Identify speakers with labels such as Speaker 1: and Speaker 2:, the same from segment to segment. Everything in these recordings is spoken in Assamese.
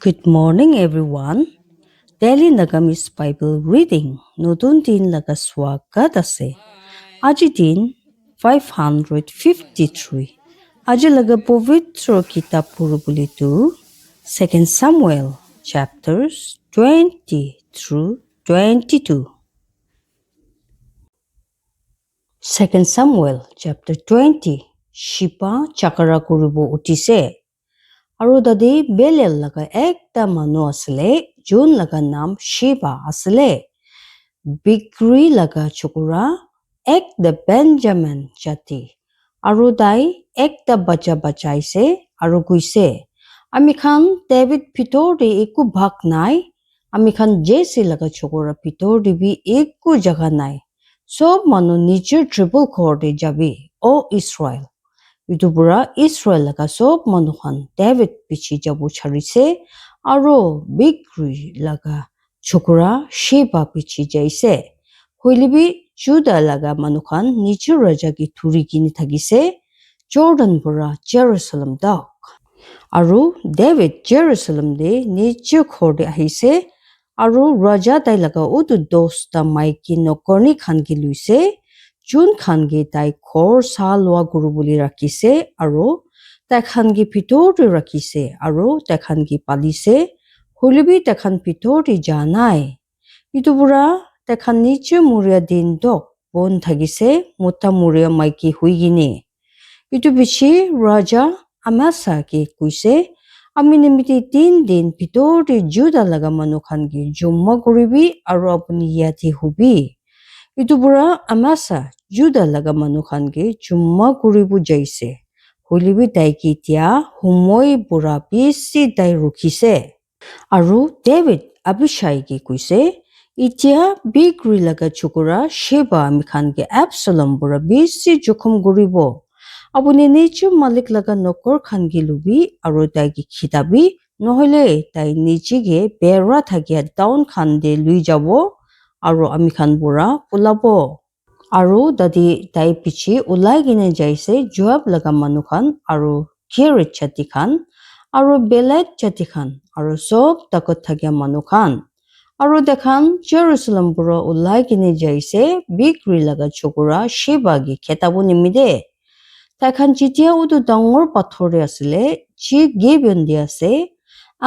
Speaker 1: Good morning, everyone. Daily Nagamis Bible Reading. নতুন দিন লাগা স্বাগত আছে। আজি দিন 553. আজি লাগা পবিত্র কিতাপ পঢ়িবলৈতো 2 Samuel chapters 20 through 22. 2 Samuel chapter 20. শিপা চাকৰা কৰিব উঠিছে। আৰু দাদি বেলেল লগা একটা মানুহ আছিলে যোন লগা নাম শিবা আছিলে বিক্ৰী লগা চকুৰা একটা বেঞ্জামিন জাতি আৰু তাই একটা বাচ্চা বাচাইছে আৰু কৈছে আমি খান ডেভিড ভিতৰতে একো ভাগ নাই আমি খান জেচি লগা চকুৰা ভিতৰতে বি একো জাগা নাই সব মানুহ নিজৰ ট্ৰিপল ঘৰতে যাবি অ ইছৰাইল ইটো পুৰা ইছৰাইল লগা সব মানুহখন ডেভিড পিছি যাব চাৰিছে আৰু বিক্ৰী লগা চকুৰা শিবা পিছি যাইছে হইলিবি জুদা লগা মানুহখন নিজৰ ৰজাকে ধৰি কিনি থাকিছে জৰ্ডান পৰা জেৰুচালেম দাক আৰু ডেভিড জেৰুচালেম দে নিজৰ ঘৰতে আহিছে আৰু ৰজা তাই লগা উটো 10টা মাইকী নকৰ্ণী খানকে লৈছে যোন খানগে তাই ঘৰ চালোৱা গুৰু বুলি ৰাখিছে আৰু তাই খানগে ভিতৰতে ৰাখিছে আৰু তাই খানগে পালিছে হলিবি তাই খান ভিতৰতে যা নাই ইটো পুৰা তাই খান নিজে মৰিয়া দিন দক বন থাকিছে মোটা মৰিয়া মাইকী হৈ কিনে ইটো পিছি ৰজা আমাচাকে কৈছে আমি নিমিতি 3 দিন ভিতৰতে জুদা লগা মানুহ খানগে জমা কৰিবি আৰু আপুনি ইয়াতে হবি ইটো পুৰা আমাচা জুদা লগা মানুহ খানগে জমা কৰিব যাইছে হলিবি তাইকে এতিয়া সময় পুৰা বেছি তাই ৰখিছে আৰু ডেভিড আবিশাইকে কৈছে এতিয়া বিক্ৰী লগা চকুৰা শিবা আমি খানগে এবছলম পুৰা বেছি জখম কৰিব আপুনি নিজৰ মালিক লগা নকৰ খানগে লবি আৰু তাইকে খিতাবি নহলে তাই নিজেগে বেৰা থাকিয়া ডাউন খান দে লৈ যাব আৰু আমি খান পুৰা পলাব আৰু দাদি তাই পিছি ওলাই কিনে যাইছে জোৱাব লগা মানুহ খান আৰু কেৰেট জাতি খান আৰু বেলেগ জাতি খান আৰু সব তাকত থাকিয়া মানুহ খান আৰু দেখান জেৰুচালেম পৰা ওলাই কিনে যাইছে বিক্ৰী লগা চকুৰা শিবাগে খেতাব নিমিদে তাই খান যেতিয়া উটো ডাঙৰ পাথৰে আছিলে যি গিবিয়ন দি আছে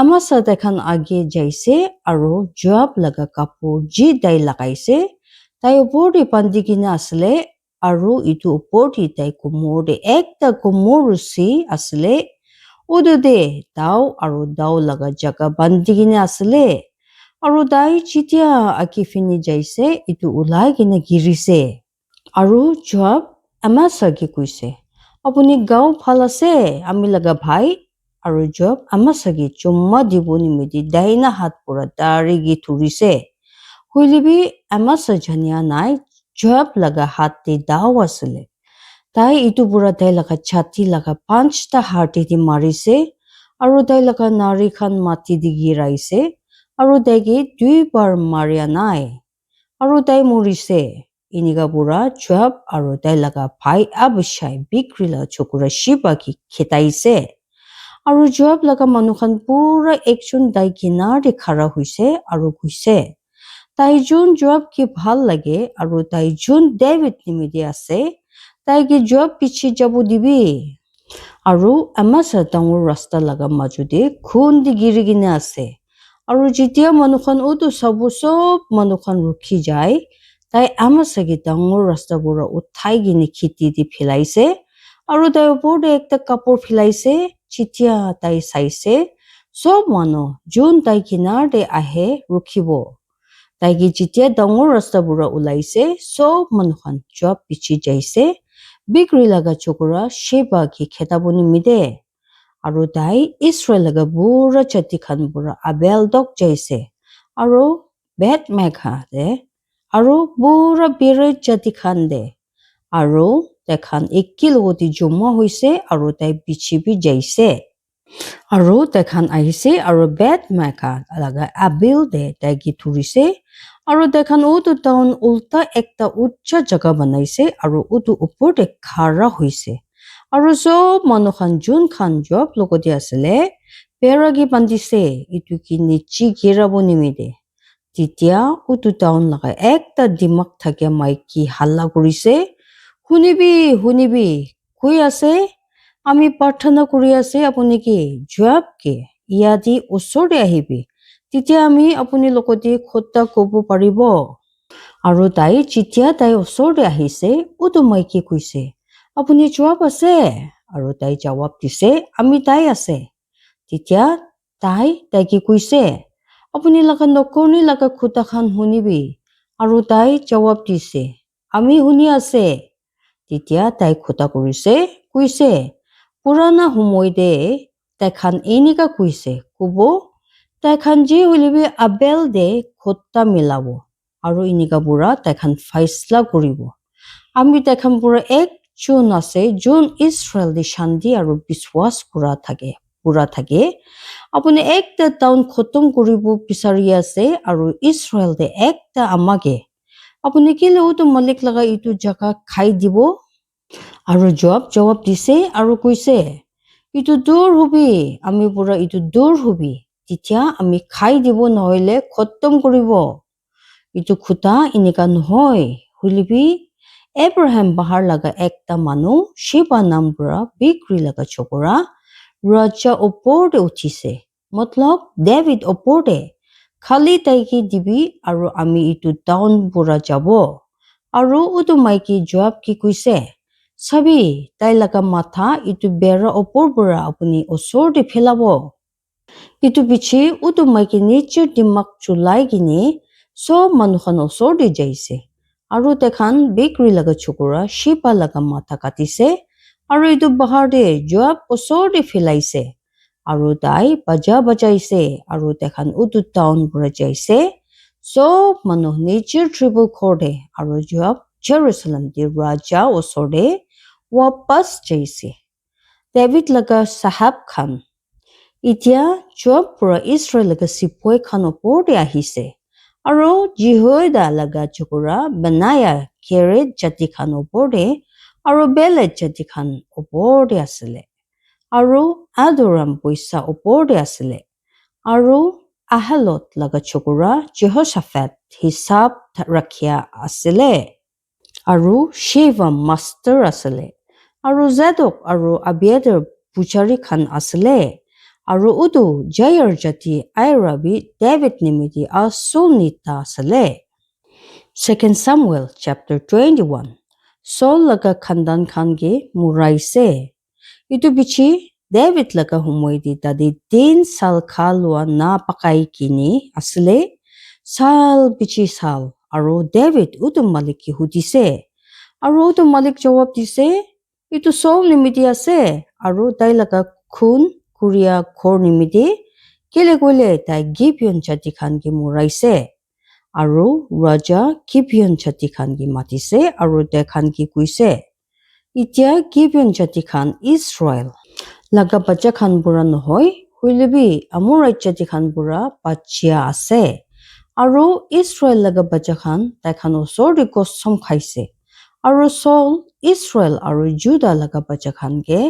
Speaker 1: আমাৰ তাই খান আগে যাইছে আৰু জোৱাব লগা কাপোৰ যি তাই লগাইছে তাই ওপৰতে বান্ধি কিনে আছিলে আৰু ইটো ওপৰতে তাই কোমৰতে একটা কোমৰ ৰছী আছিলে উদুদে দাও আৰু দাও লগা জাগা বান্ধি কিনে আছিলে আৰু তাই যেতিয়া আকি ফিনি যাইছে ইটো ওলাই কিনে গিৰিছে আৰু জোৱাব আমাৰ চাগে কৈছে আপুনি গাঁও ভাল আছে আমি লগা ভাই আৰু জোৱাব আমাৰ চাগে চুম্মা দিব নিমিতি দাইনা হাত পৰা দাৰিগি ধৰিছে হইলিবি আমাৰ জানিয়া নাই জোৱাব লগা হাতে দাও আছিলে তাই ইটো পুৰা তাই লগা ছাতি লগা 5টা হাৰ্টি দি মাৰিছে আৰু তাই লগা নাৰী খান মাটি দি গিৰাইছে আৰু তাইকে 2বাৰ মাৰিয়া নাই আৰু তাই মৰিছে ইনিগা পুৰা জোৱাব আৰু তাই লগা ভাই আবিশাই বিক্ৰী লগা চকুৰা শিবাকে খেতাইছে আৰু জোৱাব লগা মানুহখন পুৰা একজন তাই কিনাৰতে খাৰা হৈছে আৰু কৈছে তাই যোন জোৱাবকে ভাল লাগে আৰু তাই যোন ডেভিড নিমিদি আছে তাইকে জোৱাব পিছি যাব দিবি আৰু আমাৰ ডাঙৰ ৰাস্তা লগা মাজতে খুন দি গিৰি কিনে আছে আৰু যেতিয়া মানুহখন উটো চাব সব মানুহখন ৰখি যায় তাই আমাৰ চাগে ডাঙৰ ৰাস্তা পৰা উঠাই কিনে খেতি দি ফেলাইছে আৰু তাই ওপৰতে একটা কাপোৰ ফেলাইছে যেতিয়া তাই চাইছে সব মানুহ যোন তাই কিনাৰতে আহে ৰখিব তাইকে যেতিয়া ডাঙৰ ৰাস্তা পৰা ওলাইছে সব মানুহখন জোৱাব পিছি যাইছে বিক্ৰী লগা চকুৰা শিবাকে খেতাব নিমিদে আৰু তাই ইছৰাইল লগা বুঢ়া জাতি খান পৰা আবেল দক যাইছে আৰু বেট মেঘা দে আৰু বুঢ়া বিৰেট জাতি খান দে আৰু তাই খান একে লগতে জমা হৈছে আৰু তাই পিছিবি যাইছে আৰু তাই খান আহিছে আৰু বেট মেঘা লগা আবেল দে তাইকে ধৰিছে আৰু তাই খান উটো টাউন উল্টা একটা উচ্চা জাগা বনাইছে আৰু উটো ওপৰতে খাৰা হৈছে আৰু সব মানুহ খান যোন খান জোৱাব লগতে আছিলে Peragi bandise itu kini chi girabo nimide. Titia utu taon laga ekta dimak থাকে maiki halla কৰিছে শুনিবি কৈ আছে আমি প্ৰাৰ্থনা কৰি আছে আপুনি কি জবাব কি ইয়াদি ওচৰতে আহিবি তেতিয়া আমি আপুনি লগতে কথা ক'ব পাৰিব আৰু তাই যেতিয়া তাই ওচৰতে আহিছে উটো মাইকি কৈছে আপুনি জবাব আছে আৰু তাই জবাব দিছে আমি তাই আছে তেতিয়া তাই কৈছে আপুনি লগা নকৰণি লগা খুটাখান শুনিবি আৰু তাই জবাব দিছে আমি শুনি আছে তেতিয়া তাই খুটা কৈছে পুৰাণা সময়তে তাইখান এনেকা কৈছে ক'ব তাইখান যি হলিবি আবেল দে খুটা মিলাব আৰু এনেকা বুঢ়া তাইখান ফাইসলা কৰিব আমি তাইখান বুঢ়া একজন আছে যোন ইছৰাইল দি শান্তি আৰু বিশ্বাস পুৰা থাকে আপুনি একটা টাউন খতম কৰিব বিচাৰি আছে আৰু ইছৰাইল দে একটা আমাকে আপুনি কেলে উটো মালিক লগা ইটো জাগা খাই দিব আৰু জবাব দিছে আৰু কৈছে ইটো দূৰ হবি আমি পুৰা ইটো দূৰ হবি তেতিয়া আমি খাই দিব নহলে খতম কৰিব ইটো খুটা এনেকা নহয় হলিবি এব্ৰাহাম বাহাৰ লগা একটা মানুহ শিবা নাম পুৰা বিক্ৰী লগা চকৰা ৰাজা ওপৰতে উঠিছে মতলব ডেভিড ওপৰতে খালি তাইকে দিবি আৰু আমি ইটো টাউন পুৰা যাব আৰু উটো মাইকি জবাব কি কৈছে চাবি তাই লগা মাথা ইটো বেৰা ওপৰ পৰা আপুনি ওচৰতে ফেলাব ইটো পিছে উটো মাইকি নিজৰ দিমাগ চলাই কিনে সব মানুহখন ওচৰতে যাইছে আৰু তেখান বিক্ৰী লগা চকৰা শিপা লগা মাথা কাটিছে আৰু ইটো বাহাৰতে জবাব ওচৰতে ফেলাইছে আৰু তাই বাজাইছে আৰু তেখান উটো টাউন পৰা যাইছে সব মানুহ নিজৰ ট্ৰিবল ঘৰতে আৰু জবাব জেৰুজালেম দি ৰাজা ওচৰতে ৱাপাছ যাইছে ডেভিড লগা সাহাব খান এতিয়া জব পৰা ইছৰাইল লগা চিপই খান ওপৰতে আহিছে আৰু জিহয়দা লগা চকৰা বেনায়া কেৰেট জাতি খান ওপৰতে আৰু বেলেট জাতি খান ওপৰতে আছিলে আৰু আদৰাম পইচা ওপৰতে আছিলে আৰু আহালত লগা চকৰা যেহোছাফাট হিচাপ ৰাখিয়া আছিলে আৰু শিৱা মাষ্টাৰ আছিলে আৰু জাদক আৰু আবিয়াদৰ পূজাৰী খান আছিলে আৰু উটো জায়াৰ জাতি আইৰাবি ডেভিড নিমিতি আচল নেতা আছিলে 2 Samuel chapter 21 Saul laga khandan khange muraise itu bichi David laga humoi di tadi 3 sal khalwa na pakai kini asle sal bichi sal aro David utu malik ki hudise aro utu malik jawab dise itu Saul nimiti ase aro tai laga khun kuria khor nimiti kele kole tai Gibeon jati khan ki muraise আৰু ৰাজা গিবিয়ন জাতি খান কি মাতিছে আৰু দেখান কি কৈছে এতিয়া গিবিয়ন জাতি খান ইছৰাইল লগা বাচ্চা খান বুঢ়া নহয় হইলেবি আমাৰ জাতি খান বুঢ়া বাচ্চা আছে আৰু ইছৰাইল লগা বাচ্চা খান তাইখান ওচৰতে কসম খাইছে আৰু সল ইছৰাইল আৰু জুদা লগা বাচ্চা খানকে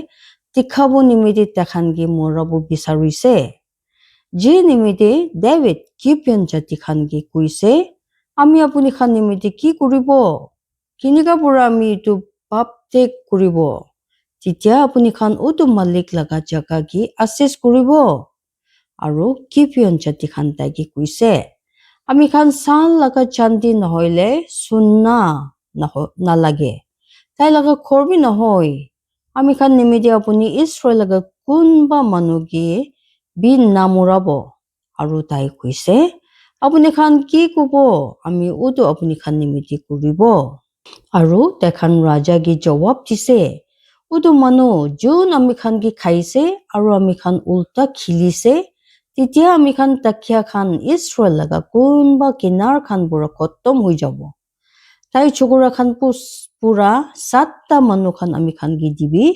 Speaker 1: দেখাব নিমিত্তে তেখান কি মৰাব বিচাৰিছে যে নিমিত্তে ডেভিড গিবিয়ন জাতি খান কি কৈছে আমি আপুনি খান নিমিত্তে কি কৰিব কিনিকা পৰা আমি ইটো পাপ ত্যাগ কৰিব তেতিয়া আপুনি খান উটো মালিক লগা জাগা কি আশেষ কৰিব আৰু গিবিয়ন জাতি খান তাইকে কৈছে আমি খান চাল লগা চান্দি নহলে সুন্না নালাগে তাই লগা খৰবি নহয় আমি খান নিমিত্তে আপুনি ইছৰাইল লগা কোনবা মানুহ কি বিন নামুৰাব আৰু তাই কৈছে আপুনি খান কি কব আমি উটো আপুনি খান নিমিত্তে কৰিব আৰু তেখান ৰাজা কি জবাব দিছে উটো মানুহ যোন আমি খান কি খাইছে আৰু আমি খান উল্টা খিলিছে তেতিয়া আমি খান তাকিয়া খান ইছৰাইল লগা কোনবা কিনাৰ খান বুঢ়া খতম হৈ যাব তাই চকুৰা খান পুৰা 7টা মানুহ খান আমি খান কি দিবি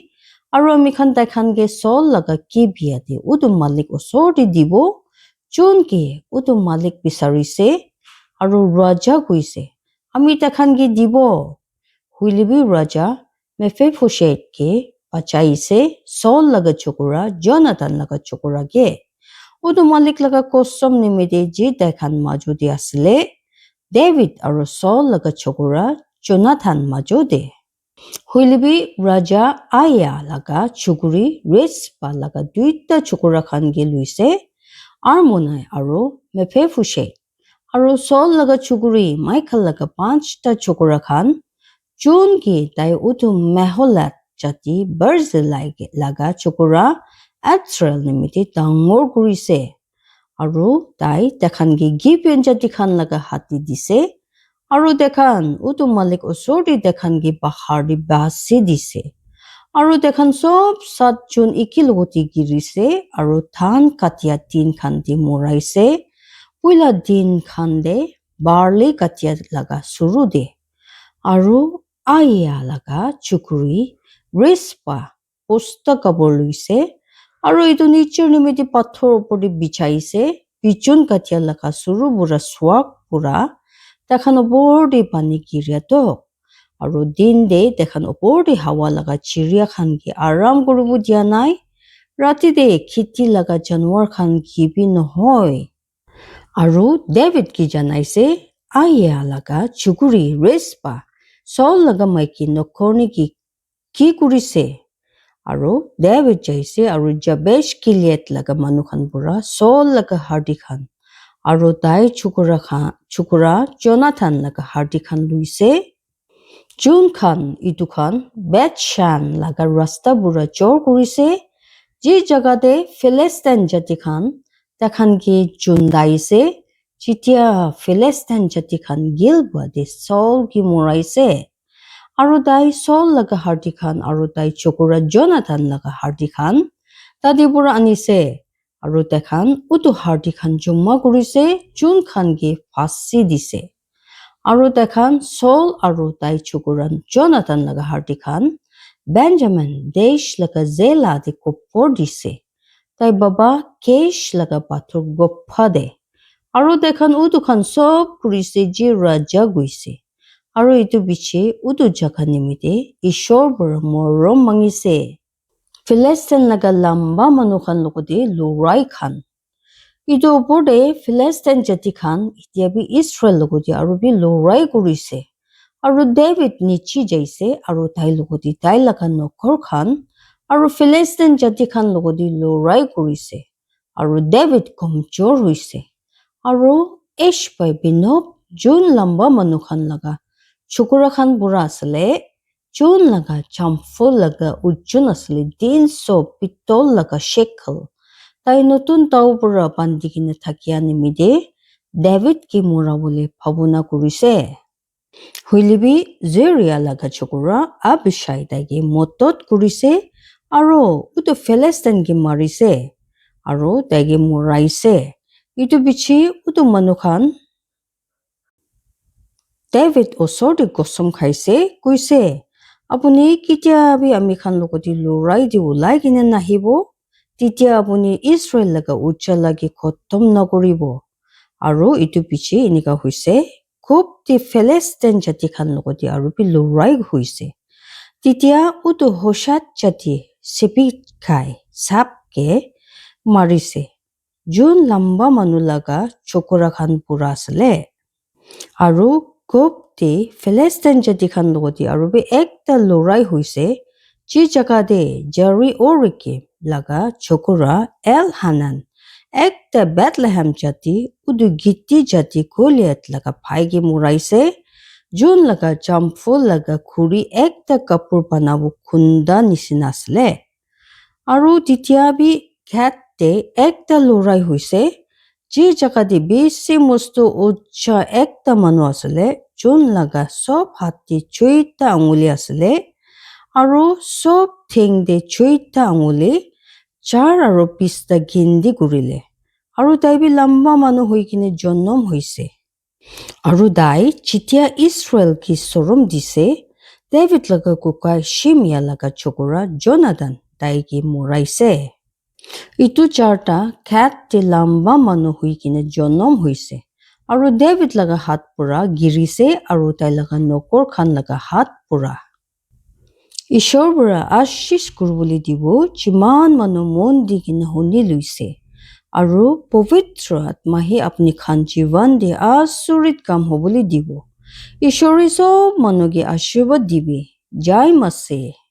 Speaker 1: আৰু আমি খান তাই খান কে চল লগা কি বিয়াতে উটো মালিক ওচৰতে দিব যোন কি উটো মালিক বিচাৰিছে আৰু ৰাজা কৈছে আমি তাখান কি দিব হুইলিবি ৰাজা মেফিবশেত কে বাচাইছে চল লগা চকুৰা জনাতান লগা চকুৰা কে udu malik laga kosom nimide ji dekhan majudi asle David aru Saul laga chokora Jonathan majode huilibi raja Aya laga chukuri Rispa laga duita chokora khan ge luise Armonai aru Mephibosheth aru Saul laga chukuri Michael laga 5ta chokora khan June ki tai utu Meholat jati Barzillai laga chokora Azrael nimiti dangor kurise aru tai dekhan ki Gibeon jati khan laga hati dise aru dekhan utu malik osori dekhan ki bahar di basi dise aru dekhan sob 7 June ikilogoti girise aru than katia tin khan di moraise puila din khan de barley katia laga suru de aru Aya laga chukuri Rispa posta kabor luise aru itu nichur nimiti pathor opor di bichaise bichun katia laga suru bura swak pura takhan opor di pani giria to aru din de takhan opor di hawa laga chiria khan ki aram kurubu dia nai rati de khiti laga janwar khan ki bi nohoy aru David ki janaise Aya laga chukuri Rispa Saul laga maiki nokorni ki kurise aru David jaise aru Jabesh Gilead laga manu khan pura Saul laga hardi khan aru tai chukura Jonathan laga hardi khan luise June khan itu khan Bethshan laga rasta pura jor kurise ji jaga de Philistine jati khan takhan ki jundaise jitia Philistine jati khan gilba de Saul ki moraise aru dai Saul laga hardi khan aru dai chokora Jonathan laga hardi khan tadi pura anise aru dekhan utu hardi khan jumma kurise June khan ki phasi dise aru dekhan Saul aru dai chokora Jonathan laga hardi khan Benjamin Desh laga zela de kopor dise tai baba Kesh laga pathor gopha de aru dekhan utu khan sob kurise ji raja guise aru itu biche utu jaka nimite ishor bura morom mangise Philistine laga lamba manu khan logode lurai khan itu opor de Philistine jati khan itia bi Israel logode aru bi lurai kurise aru David nichi jaise aru tai logode tai laga nokor khan aru Philistine jati khan logode lurai kurise aru David komjor hoise aru Ishbai binob June lamba manu khan laga chukura khan bura asale June laga chamful laga ujjun asale 300 pitol laga shekel tai notun tau pura bandikine thakia nimide David ki mura bole bhabuna kurise huilibi Zeria laga chukura Abishai dagi motot kurise aru utu Philistine ki marise aru dagi muraise itu bichi utu manu khan David osor de kosom khaise kuise apuni kitia bi ami khan logoti lurai di ulai kine nahibo titia apuni Israel laga ucha lagi khotom nagoribo aru itu piche inika hoise khub ti Philistine jati khan logoti aru bi lurai hoise titia utu Hoshat jati sepit khai sapke marise June lamba manu laga chokora khan pura asle aru Gopti Philistine jati khan logoti aru bi ekta lurai hoise ji jaga de Jeri Oriki laga chokora Elhanan ekta Bethlehem jati udu gitti jati Goliath laga bhai ki muraise June laga jamful laga khuri ekta kapur banabu khunda nisina asle aru titia bi Gatte ekta lurai hoise ji jaga de besi mostu ucha ekta manu asale June laga sob hati choita anguli asale aru sob thing de choita anguli char aru pista gindi gurile aru tai bi lamba manu hoikine jonnom hoise aru dai chitia Israel ki sorom dise David laga kukai Shimea laga chokora Jonathan tai ki moraise itu charta cat te lamba manu hoikine jonnom hoise aru David laga hat pura girise aru tai laga nokor khan laga hat pura Ishor bura ashish kurbuli dibo chiman manu mon digine honi luise আৰু পবিত্ৰ আত্মাহি আপুনি খান জীৱন দি আচৰিত কাম হ'বলৈ দিব। ঈশ্বৰে চব মানুহকে আশীৰ্বাদ দিবি। জয় মাসিহ।